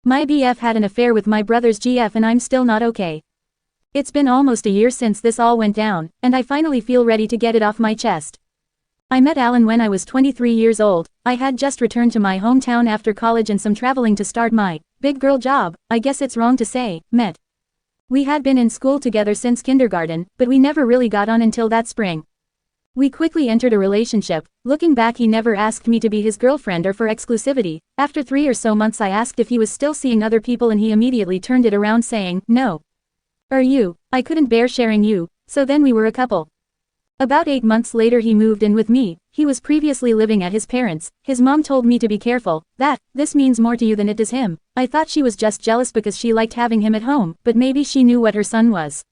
My BF had an affair with my brother's GF and I'm still not okay. It's been almost a year since this all went down, and I finally feel ready to get it off my chest. I met Alan when I was 23 years old. I had just returned to my hometown after college and some traveling to start my big girl job, I guess it's wrong to say, met. We had been in school together since kindergarten, but we never really got on until that spring. We quickly entered a relationship. Looking back, he never asked me to be his girlfriend or for exclusivity. After 3 or so months I asked if he was still seeing other people and he immediately turned it around saying, "No. You. I couldn't bear sharing you," so then we were a couple. About 8 months later he moved in with me. He was previously living at his parents'. His mom told me to be careful, that this means more to you than it does him. I thought she was just jealous because she liked having him at home, but maybe she knew what her son was.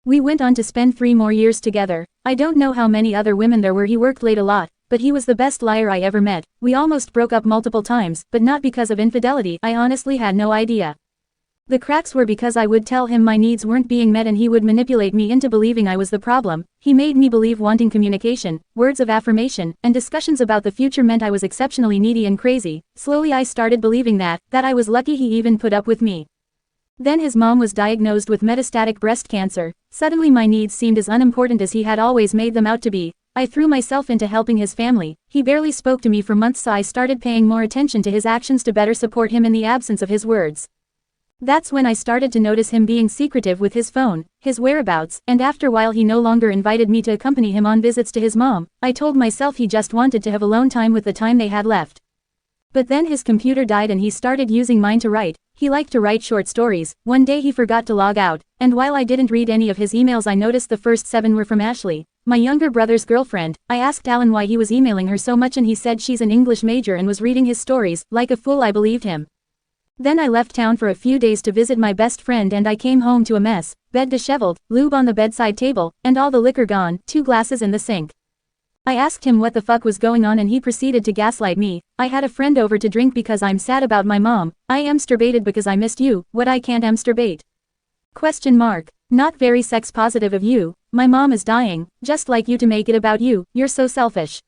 We went on to spend 3 more years together. I don't know how many other women there were. He worked late a lot, but he was the best liar I ever met. We almost broke up multiple times, but not because of infidelity. I honestly had no idea. The cracks were because I would tell him my needs weren't being met and he would manipulate me into believing I was the problem. He made me believe wanting communication, words of affirmation, and discussions about the future meant I was exceptionally needy and crazy. Slowly I started believing that I was lucky he even put up with me. Then his mom was diagnosed with metastatic breast cancer. Suddenly my needs seemed as unimportant as he had always made them out to be. I threw myself into helping his family. He barely spoke to me for months, so I started paying more attention to his actions to better support him in the absence of his words. That's when I started to notice him being secretive with his phone, his whereabouts, and after a while he no longer invited me to accompany him on visits to his mom. I told myself he just wanted to have alone time with the time they had left. But then his computer died and he started using mine to write. He liked to write short stories. One day he forgot to log out, and while I didn't read any of his emails I noticed the first 7 were from Ashley, my younger brother's girlfriend. I asked Alan why he was emailing her so much and he said she's an English major and was reading his stories. Like a fool I believed him. Then I left town for a few days to visit my best friend and I came home to a mess, bed disheveled, lube on the bedside table, and all the liquor gone, 2 glasses in the sink. I asked him what the fuck was going on and he proceeded to gaslight me. I had a friend over to drink because I'm sad about my mom. I masturbated because I missed you. What, I can't masturbate? Question mark. Not very sex positive of you. My mom is dying, just like you to make it about you. You're so selfish.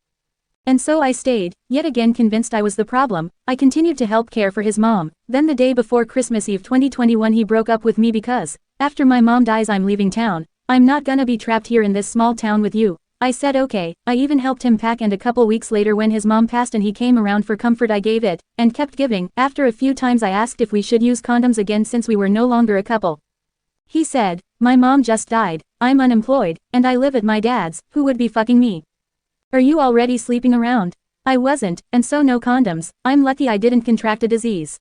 And so I stayed, yet again convinced I was the problem. I continued to help care for his mom. Then the day before Christmas Eve 2021 he broke up with me because, after my mom dies I'm leaving town. I'm not gonna be trapped here in this small town with you. I said okay. I even helped him pack, and a couple weeks later when his mom passed and he came around for comfort I gave it, and kept giving. After a few times I asked if we should use condoms again since we were no longer a couple. He said, "My mom just died, I'm unemployed, and I live at my dad's, who would be fucking me? Are you already sleeping around?" I wasn't, and so no condoms. I'm lucky I didn't contract a disease.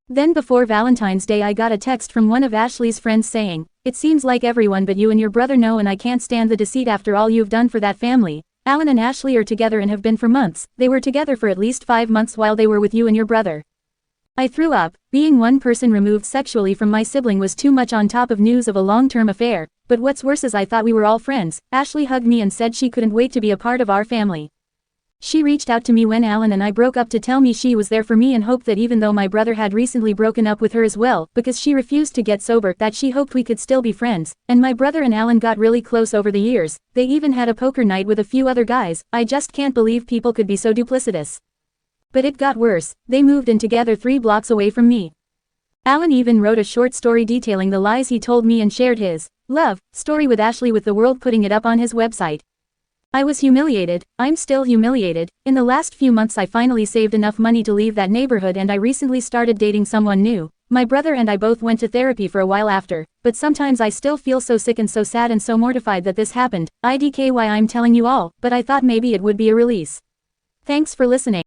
Then before Valentine's Day I got a text from one of Ashley's friends saying, "It seems like everyone but you and your brother know, and I can't stand the deceit after all you've done for that family. Alan and Ashley are together and have been for months. They were together for at least 5 months while they were with you and your brother." I threw up. Being one person removed sexually from my sibling was too much on top of news of a long-term affair. But what's worse is I thought we were all friends. Ashley hugged me and said she couldn't wait to be a part of our family. She reached out to me when Alan and I broke up to tell me she was there for me and hoped that even though my brother had recently broken up with her as well because she refused to get sober, that she hoped we could still be friends. And my brother and Alan got really close over the years. They even had a poker night with a few other guys. I just can't believe people could be so duplicitous. But it got worse. They moved in together 3 blocks away from me. Alan even wrote a short story detailing the lies he told me and shared his love story with Ashley, with the world, putting it up on his website. I was humiliated. I'm still humiliated. In the last few months I finally saved enough money to leave that neighborhood and I recently started dating someone new. My brother and I both went to therapy for a while after, but sometimes I still feel so sick and so sad and so mortified that this happened. IDK why I'm telling you all, but I thought maybe it would be a release. Thanks for listening.